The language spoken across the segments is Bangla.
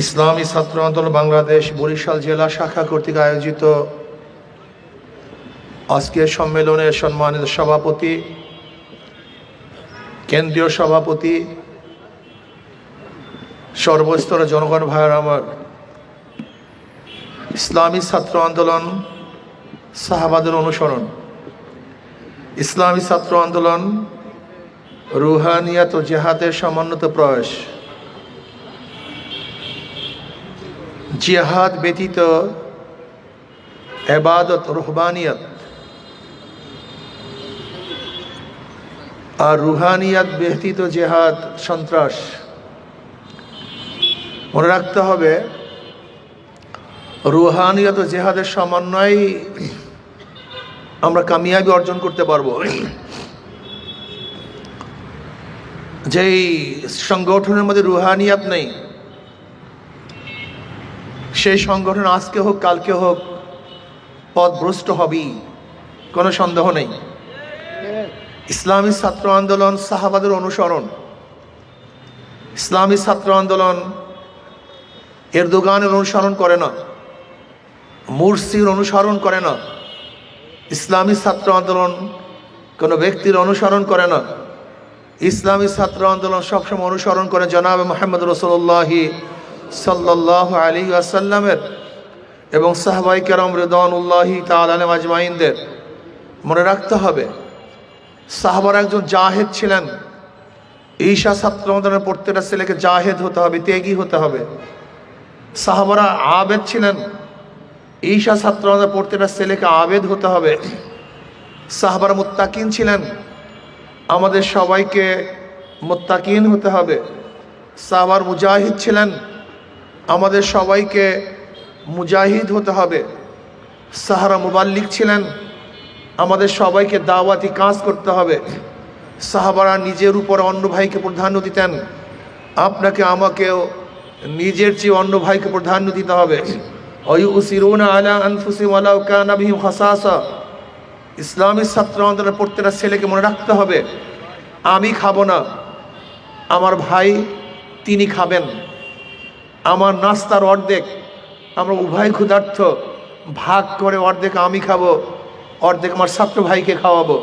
ইসলামী ছাত্র আন্দোলন বাংলাদেশ বরিশাল জেলা শাখা কর্তৃক আয়োজিত আজকের সম্মেলনের সম্মানিত সভাপতি, কেন্দ্রীয় সভাপতি, সর্বস্তরের জনগণ ভাইয়ের আমার, ইসলামী ছাত্র আন্দোলন সাহাবাদের অনুসরণ, ইসলামী ছাত্র আন্দোলন রুহানিয়াত ও জেহাদের সমন্বিত প্রয়াস। জিহাদ ব্যতীত ইবাদত রুহবানিয়াত আর রুহানিয়াত ব্যতীত জেহাদ সন্ত্রাস। মনে রাখতে হবে, রুহানিয়াত ও জেহাদের সমন্বয়ে আমরা কামিয়াবি অর্জন করতে পারবো। যেই সংগঠনের মধ্যে রুহানিয়াত নেই, সেই সংগঠন আজকে হোক কালকে হোক পথভ্রষ্ট হবেই, কোনো সন্দেহ নেই। ইসলামী ছাত্র আন্দোলন সাহাবাদের অনুসরণ। ইসলামী ছাত্র আন্দোলন এরদোগানের অনুসরণ করে না, মুরসির অনুসরণ করে না। ইসলামী ছাত্র আন্দোলন কোনো ব্যক্তির অনুসরণ করে না। ইসলামী ছাত্র আন্দোলন সবসময় অনুসরণ করে জনাবে মুহাম্মদ রাসূলুল্লাহ সাল্লাল্লাহু আলাইহি ওয়াসাল্লামের এবং সাহাবায়ে কেরাম রিদওয়ানুল্লাহি তাআলা আলাইহিম আজমাইনদের। মনে রাখতে হবে, সাহাবারা একজন জাহেদ ছিলেন। ঈশা ছাত্র আন্দোলনের প্রত্যেকটা ছেলেকে জাহেদ হতে হবে, ত্যাগী হতে হবে। সাহাবারা আবেদ ছিলেন। ঈশা ছাত্র আন্দোলনের প্রত্যেকটা ছেলেকে আবেদ হতে হবে। সাহাবারা মুত্তাকিন ছিলেন। আমাদের সবাইকে মুত্তাকিন হতে হবে। সাহাবার মুজাহিদ ছিলেন। আমাদের সবাইকে মুজাহিদ হতে হবে। সাহারা মুবাল্লিগ ছিলেন। আমাদের সবাইকে দাওয়াতি কাজ করতে হবে। সাহাবারা নিজের উপর অন্য ভাইকে প্রাধান্য দিতেন। আপনাকে আমাকেও নিজের চেয়ে অন্য ভাইকে প্রাধান্য দিতে হবে। ওয়ুসিরুনা আলা আনফুসিহিম ওয়ালাউ কানা বিহিম খাসাসা। ইসলামী ছাত্র আন্দোলনের প্রত্যেকটা ছেলেকে মনে রাখতে হবে, আমি খাবো না, আমার ভাই তিনি খাবেন। আমার নাস্তার অর্ধেক, আমরা উভয় ক্ষুধার্থ, ভাগ করে অর্ধেক আমি খাবো, অর্ধেক আমার ছাত্র ভাইকে খাওয়াবো।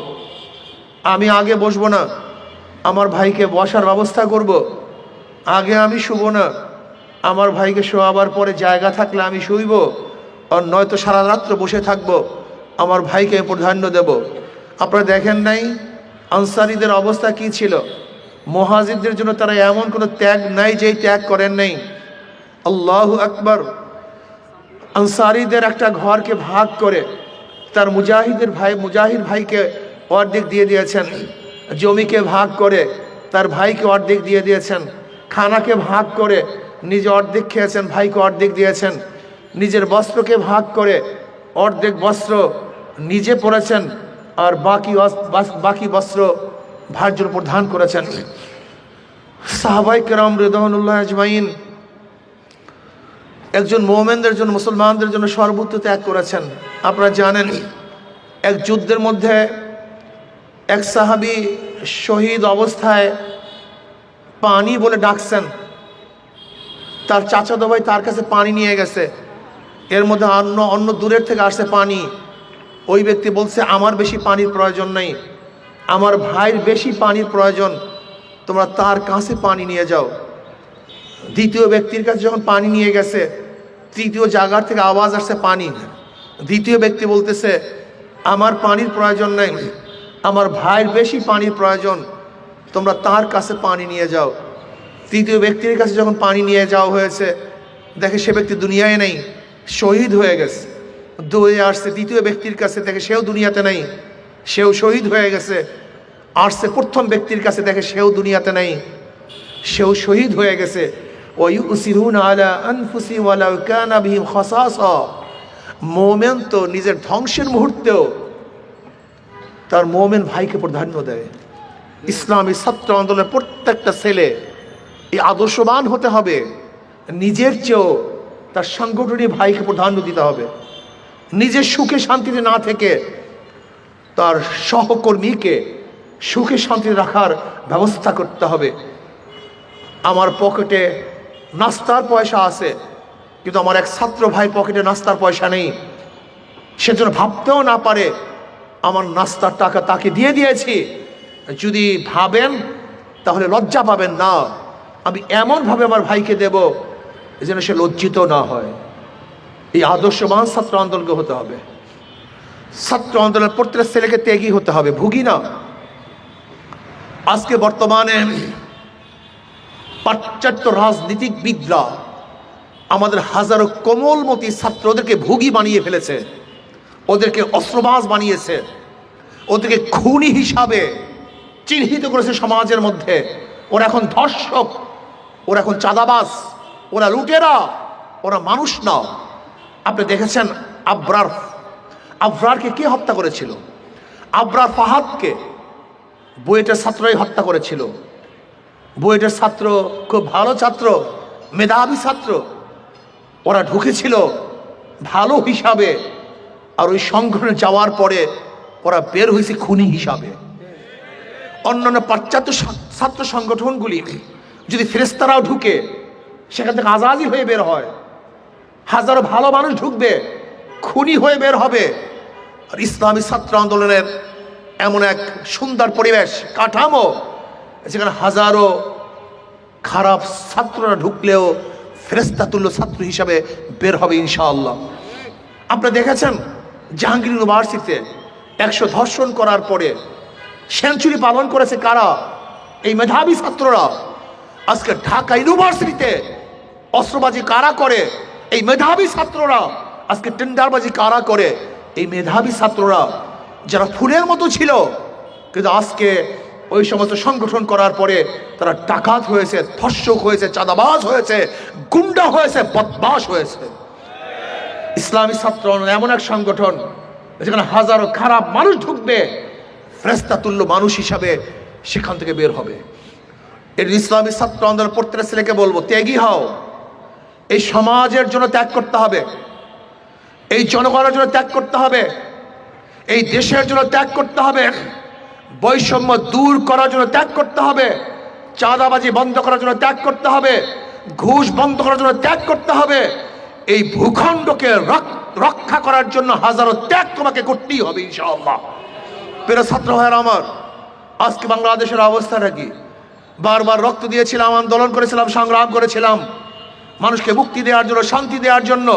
আমি আগে বসবো না, আমার ভাইকে বসার ব্যবস্থা করব। আগে আমি শুবো না, আমার ভাইকে শোয়াবার পরে জায়গা থাকলে আমি শুইব, আর নয়তো সারা রাত্র বসে থাকবো, আমার ভাইকে প্রাধান্য দেব। আপনারা দেখেন নাই আনসারীদের অবস্থা কি ছিল? মুহাজিরদের জন্য তারা এমন কোনো ত্যাগ নাই যেই ত্যাগ করেন নাই। আল্লাহু আকবার। আনসারীদের একটা ঘরকে ভাগ করে তার মুজাহিদ ভাইকে অর্ধেক দিয়ে দিয়েছেন। জমিকে ভাগ করে তার ভাইকে অর্ধেক দিয়ে দিয়েছেন। খানাকে ভাগ করে নিজে অর্ধেক খেয়েছেন, ভাইকে অর্ধেক দিয়েছেন। নিজের বস্ত্রকে ভাগ করে অর্ধেক বস্ত্র নিজে পরেছেন, আর বাকি বস্ত্র ভাইয়ের উপর দান করেছেন। সাহাবায়ে কেরাম রিদওয়ানুল্লাহি আজমাইন একজন মুমিনদের জন্য, মুসলমানদের জন্য সর্বোচ্চ ত্যাগ করেছেন। আপনারা জানেন, এক যুদ্ধের মধ্যে এক সাহাবী শহীদ অবস্থায় পানি বলে ডাকছেন। তার চাচাতো ভাই তার কাছে পানি নিয়ে গেছে। এর মধ্যে অন্য দূরের থেকে আসছে পানি। ওই ব্যক্তি বলছে, আমার বেশি পানির প্রয়োজন নেই, আমার ভাইয়ের বেশি পানির প্রয়োজন, তোমরা তার কাছে পানি নিয়ে যাও। দ্বিতীয় ব্যক্তির কাছে যখন পানি নিয়ে গেছে, তৃতীয় জায়গার থেকে আওয়াজ আসছে পানি। দ্বিতীয় ব্যক্তি বলতেছে, আমার পানির প্রয়োজন নেই, আমার ভাইয়ের বেশি পানির প্রয়োজন, তোমরা তার কাছে পানি নিয়ে যাও। তৃতীয় ব্যক্তির কাছে যখন পানি নিয়ে যাওয়া হয়েছে, দেখে সে ব্যক্তি দুনিয়ায় নেই, শহীদ হয়ে গেছে। দৌড়ে আসছে দ্বিতীয় ব্যক্তির কাছে, দেখে সেও দুনিয়াতে নেই, সেও শহীদ হয়ে গেছে। আসছে প্রথম ব্যক্তির কাছে, দেখে সেও দুনিয়াতে নেই, সেও শহীদ হয়ে গেছে। ওয়ুসিরুনা আলা আনফুসিহিম ওয়ালাউ কানা বিহিম খাসাসা। মুমিন তো নিজের ধ্বংসের মুহূর্তেও তার মুমিন ভাইকে প্রাধান্য দেয়। ইসলামী ছাত্র আন্দোলনের প্রত্যেকটা ছেলে এই আদর্শবান হতে হবে। নিজের চেয়েও তার সাংগঠনিক ভাইকে প্রাধান্য দিতে হবে। নিজের সুখে শান্তিতে না থেকে তার সহকর্মীকে সুখে শান্তিতে রাখার ব্যবস্থা করতে হবে। আমার পকেটে নাস্তার পয়সা আছে, কিন্তু আমার এক ছাত্র ভাই পকেটে নাস্তার পয়সা নেই, সেজন্য ভাবতেও না পারে আমার নাস্তার টাকা তাকে দিয়ে দিয়েছি। যদি ভাবেন তাহলে লজ্জা পাবেন না, আমি এমনভাবে আমার ভাইকে দেব যেন সে লজ্জিত না হয়। এই আদর্শবান ছাত্র আন্দোলনকে হতে হবে। ছাত্র আন্দোলনের প্রত্যেকটা ছেলেকে ত্যাগী হতে হবে, ভুগি না। আজকে বর্তমানে পাশ্চাত্য রাজনীতিবিদরা আমাদের হাজারো কোমলমতি ছাত্রদেরকে ভুগি বানিয়ে ফেলেছে, ওদেরকে অস্ত্রবাজ বানিয়েছে, ওদেরকে খুনি হিসাবে চিহ্নিত করেছে সমাজের মধ্যে। ওরা এখন ধর্ষক, ওরা এখন চাঁদাবাজ, ওরা লুটেরা, ওরা মানুষ না। আপনি দেখেছেন আবরারকে কে হত্যা করেছিল? আবরার ফাহাদকে বুয়েটের ছাত্রই হত্যা করেছিল। বুয়েটের ছাত্র খুব ভালো ছাত্র, মেধাবী ছাত্র, ওরা ঢুকেছিল ভালো হিসাবে, আর ওই সংগঠনে যাওয়ার পরে ওরা বের হয়েছে খুনি হিসাবে। অন্যান্য পাশ্চাত্য ছাত্র সংগঠনগুলি যদি ফেরেশতারাও ঢুকে, সেখান থেকে আজাদি হয়ে বের হয়, হাজারো ভালো মানুষ ঢুকবে, খুনি হয়ে বের হবে। আর ইসলামী ছাত্র আন্দোলনের এমন এক সুন্দর পরিবেশ কাঠামো, যেখানে হাজারো খারাপ ছাত্ররা ঢুকলেও ফেরেশতা তুল্য ছাত্র হিসাবে বের হবে ইনশাআল্লাহ। আপনারা দেখেছেন জাহাঙ্গীর ইউনিভার্সিটিতে 100 ধর্ষণ করার পরে সেঞ্চুরি পালন করেছে কারা? এই মেধাবী ছাত্ররা। আজকে ঢাকা ইউনিভার্সিটিতে অস্ত্রবাজি কারা করে? এই মেধাবী ছাত্ররা। আজকে টেন্ডারবাজি কারা করে? এই মেধাবী ছাত্ররা, যারা ফুলের মতো ছিল, কিন্তু আজকে ওই সমস্ত সংগঠন করার পরে তারা ডাকাত হয়েছে, ধর্ষক হয়েছে, চাঁদাবাজ হয়েছে, গুন্ডা হয়েছে, বদমাশ হয়েছে। ইসলামী ছাত্র এমন এক সংগঠন যেখানে হাজারো খারাপ মানুষ ঢুকবে, ফেরেশতা তুল্য মানুষ হিসাবে সেখান থেকে বের হবে। এই ইসলামী ছাত্র আন্দোলন প্রত্যেকটা ছেলেকে বলবো, ত্যাগী হও। এই সমাজের জন্য ত্যাগ করতে হবে, এই জনগণের জন্য ত্যাগ করতে হবে, এই দেশের জন্য ত্যাগ করতে হবে, বৈষম্য দূর করার জন্য ত্যাগ করতে হবে, চাঁদাবাজি বন্ধ করার জন্য ত্যাগ করতে হবে, ঘুষ বন্ধ করার জন্য ত্যাগ করতে হবে। এই ভূখণ্ডকে রক্ষা করার জন্য হাজারো ত্যাগ তোমাকে করতেই হবে ইনশাআল্লাহ। প্রিয় ছাত্র ভাইয়েরা আমার, আজকে বাংলাদেশের অবস্থাটা কি? বারবার রক্ত দিয়েছিলাম, আন্দোলন করেছিলাম, সংগ্রাম করেছিলাম মানুষকে মুক্তি দেওয়ার জন্য, শান্তি দেওয়ার জন্য,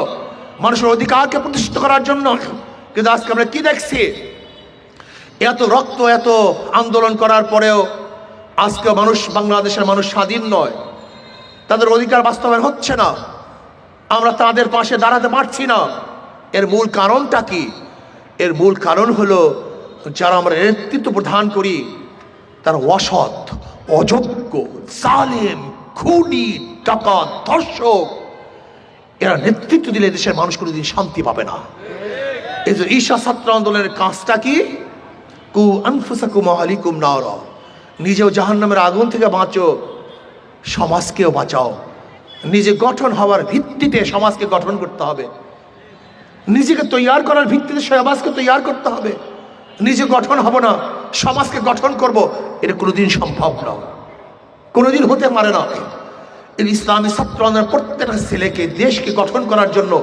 মানুষের অধিকারকে প্রতিষ্ঠিত করার জন্য। কিন্তু আজকে আমরা কি দেখছি? এত রক্ত, এত আন্দোলন করার পরেও আজকে বাংলাদেশের মানুষ স্বাধীন নয়, তাদের অধিকার বাস্তবায়ন হচ্ছে না, আমরা তাদের পাশে দাঁড়াতে পারছি না। এর মূল কারণটা কি? এর মূল কারণ হলো যারা আমরা নেতৃত্ব প্রদান করি তারা অসৎ, অযোগ্য, জালেম, খুনি, ডাকাত, ধর্ষক। এরা নেতৃত্ব দিলে দেশের মানুষ কোনোদিন শান্তি পাবে না। এই যে ঈশা ছাত্র আন্দোলনের কাজটা কি? কু আনফুসাকুম আহলিকুম নারা, নিজেও জাহান্নামের আগুন থেকে বাঁচো, সমাজকেও বাঁচাও। নিজে গঠন হওয়ার ভিত্তিতে সমাজকে গঠন করতে হবে, নিজেকে তৈয়ার করার ভিত্তিতে সমাজকে তৈয়ার করতে হবে। নিজে গঠন হব না, সমাজকে গঠন করব, এটা কোনোদিন সম্ভব না, কোনোদিন হতে পারে না। এই ইসলামী ছাত্র আন্দোলনের প্রত্যেকটা ছেলেকে, দেশকে গঠন করার জন্য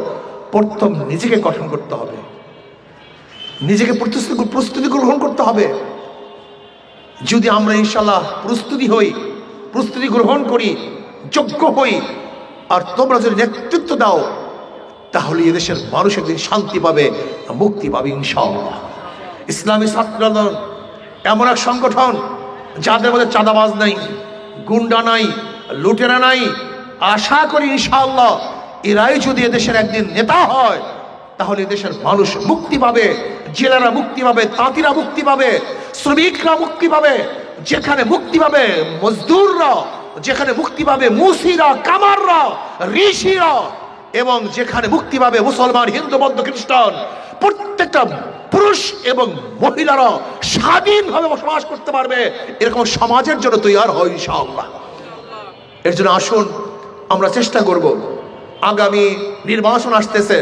প্রথম নিজেকে গঠন করতে হবে, নিজেকে প্রস্তুতি গ্রহণ করতে হবে। যদি আমরা ইনশাল্লাহ প্রস্তুতি গ্রহণ করি, যোগ্য হই, আর তোমরা যদি নেতৃত্ব দাও, তাহলে এদেশের মানুষ একদিন শান্তি পাবে, মুক্তি পাবে ইনশাআল্লাহ। ইসলামী ছাত্র আন্দোলন এমন এক সংগঠন যাদের মধ্যে চাঁদাবাজ নাই, গুন্ডা নাই, লুটেরা নাই। আশা করি ইনশাআল্লাহ এরাই যদি এদেশের একদিন নেতা হয়, তাহলে এদেশের মানুষ মুক্তি পাবে, জেলেরা মুক্তি পাবে, তাঁতিরা মুক্তি পাবে, শ্রমিকরা মুক্তি পাবে, যেখানে মুক্তি পাবে মজদুররা, যেখানে মুক্তি পাবে মুসিরা, কামাররা, ঋষিরা, এবং যেখানে মুক্তি পাবে মুসলমান, হিন্দু, বৌদ্ধ, খ্রিস্টান, প্রত্যেকটা পুরুষ এবং মহিলারা স্বাধীনভাবে বসবাস করতে পারবে। এরকম সমাজের জন্য তৈরি হয় ইনশাআল্লাহ। এর জন্য আসুন আমরা চেষ্টা করব। আগামী নির্বাচন আসতেছে,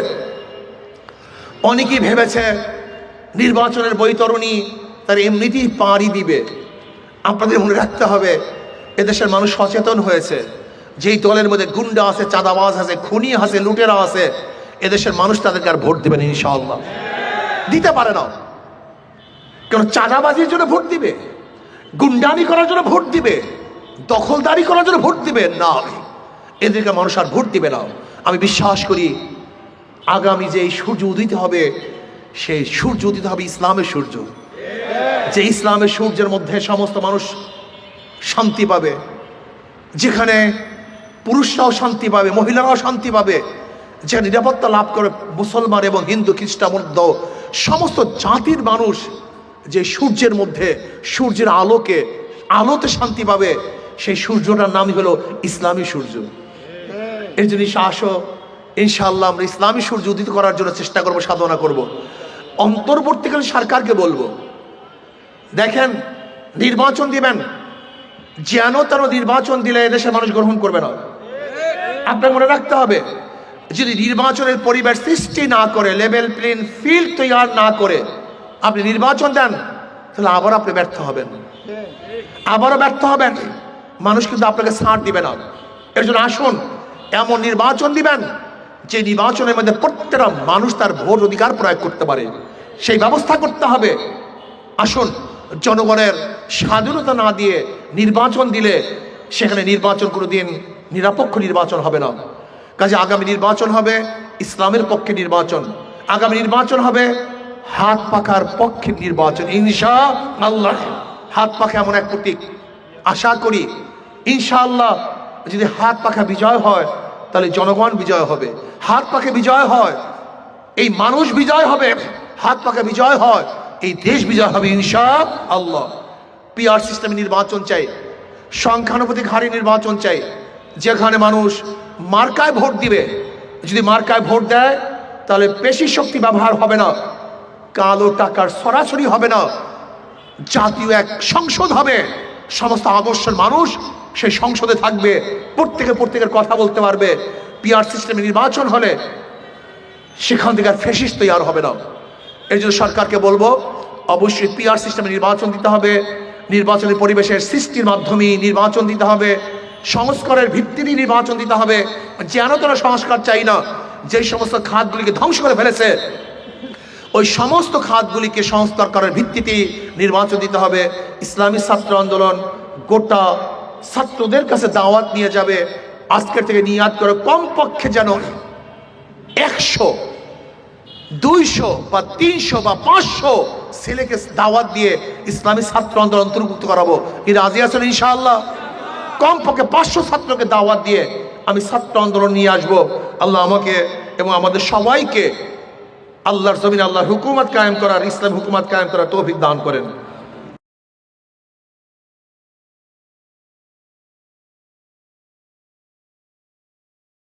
অনেকেই ভেবেছে নির্বাচনের বৈতরণী তার এমনিতেই পাড়ি দিবে। আপনাদের মনে রাখতে হবে এদেশের মানুষ সচেতন হয়েছে, যেই দলের মধ্যে গুন্ডা আছে, চাঁদাবাজ আছে, খুনি আছে, লুটেরা আছে, এদেশের মানুষ তাদেরকে আর ভোট দিবেন ইনশাআল্লাহ। দিতে পারে না, কারণ চাঁদাবাজির জন্য ভোট দিবে, গুন্ডানি করার জন্য ভোট দিবে, দখলদারি করার জন্য ভোট দিবে না, এদেরকে মানুষ আর ভোট দিবে না। আমি বিশ্বাস করি আগামী যে সূর্য উদিত হবে, সেই সূর্য উদিত হবে ইসলামের সূর্য, যে ইসলামের সূর্যের মধ্যে সমস্ত মানুষ শান্তি পাবে, যেখানে পুরুষরাও শান্তি পাবে, মহিলারাও শান্তি পাবে, যেখানে নিরাপত্তা লাভ করে মুসলমান এবং হিন্দু খ্রিস্টান বৌদ্ধ সমস্ত জাতির মানুষ, যে সূর্যের মধ্যে সূর্যের আলোতে শান্তি পাবে, সেই সূর্যটার নামই হলো ইসলামী সূর্য। এই জন্য আসো ইনশাআল্লাহ আমরা ইসলামী সূর্য উদিত করার জন্য চেষ্টা করব, সাধনা করব। অন্তর্বর্তীকালীন সরকারকে বলবো, দেখেন নির্বাচন দিবেন, যেন তেন নির্বাচন দিলে এদেশের মানুষ গ্রহণ করবে না। আপনাকে মনে রাখতে হবে, যদি নির্বাচনের পরিবেশ সৃষ্টি না করে, লেভেল প্লেইং ফিল্ড তৈরি না করে আপনি নির্বাচন দেন, তাহলে আবার আপনি ব্যর্থ হবেন, আবারও ব্যর্থ হবেন। মানুষ কিন্তু আপনাকে ছাড় দিবে না। এর জন্য আসুন এমন নির্বাচন দিবেন যে নির্বাচনের মধ্যে প্রত্যেকটা মানুষ তার ভোট অধিকার প্রয়োগ করতে পারে, সেই ব্যবস্থা করতে হবে। আসুন জনগণের স্বাধীনতা না দিয়ে নির্বাচন দিলে সেখানে নির্বাচন কোনোদিন নিরপেক্ষ নির্বাচন হবে না। কাজে আগামী নির্বাচন হবে ইসলামের পক্ষে নির্বাচন, আগামী নির্বাচন হবে হাত পাখার পক্ষের নির্বাচন ইনশাআল্লাহ। হাত পাখা এমন এক প্রতীক, আশা করি ইনশাআল্লাহ যদি হাত পাখা বিজয় হয় তাহলে জনগণ বিজয় হবে, হাত পাখা বিজয় হয় এই মানুষ বিজয় হবে, হাত পাখা বিজয় হয় এই দেশ বিজয় হবে ইনশাআল্লাহ। পিআর সিস্টেমে নির্বাচন চাই, সংখ্যানুপাতিক হারে নির্বাচন চাই, যেখানে মানুষ মার্কায় ভোট দিবে। যদি মার্কায় ভোট দেয় তাহলে পেশি শক্তি ব্যবহার হবে না, কালো টাকার সরাসরি হবে না, জাতীয় এক সংসদ হবে, সমস্ত আদর্শের মানুষ সেই সংসদে থাকবে, প্রত্যেকের কথা বলতে পারবে। পিআর সিস্টেমে নির্বাচন হলে সেখান থেকে আর ফ্যাসিস্ট তৈরি হবে না। এর জন্য সরকারকে বলবো অবশ্যই পিআর সিস্টেমে নির্বাচন দিতে হবে, নির্বাচনের পরিবেশের সৃষ্টির মাধ্যমে নির্বাচন দিতে হবে, সংস্কারের ভিত্তিতে নির্বাচন দিতে হবে। যেন তারা সংস্কার চাই না, যে সমস্ত খাতগুলিকে ধ্বংস করে ফেলেছে ওই সমস্ত খাতগুলিকে সংস্কার করার ভিত্তিতে নির্বাচন দিতে হবে। ইসলামী ছাত্র আন্দোলন গোটা ছাত্রদের কাছে দাওয়াত নিয়ে যাবে, আজকের থেকে নিয়াত করে কমপক্ষে যেন 100, 200 বা 300 বা 500 ছেলেকে দাওয়াত দিয়ে ইসলামী ছাত্র আন্দোলন অন্তর্ভুক্ত করাবো। কি রাজি আছেন ইনশাআল্লাহ? কমপক্ষে 500 ছাত্রকে দাওয়াত দিয়ে আমি ছাত্র আন্দোলন নিয়ে আসবো। আল্লাহ আমাকে এবং আমাদের সবাইকে আল্লাহর জমিনে আল্লাহর হুকুমত কায়েম করার, ইসলাম হুকুমত কায়েম করার তৌফিক দান করেন।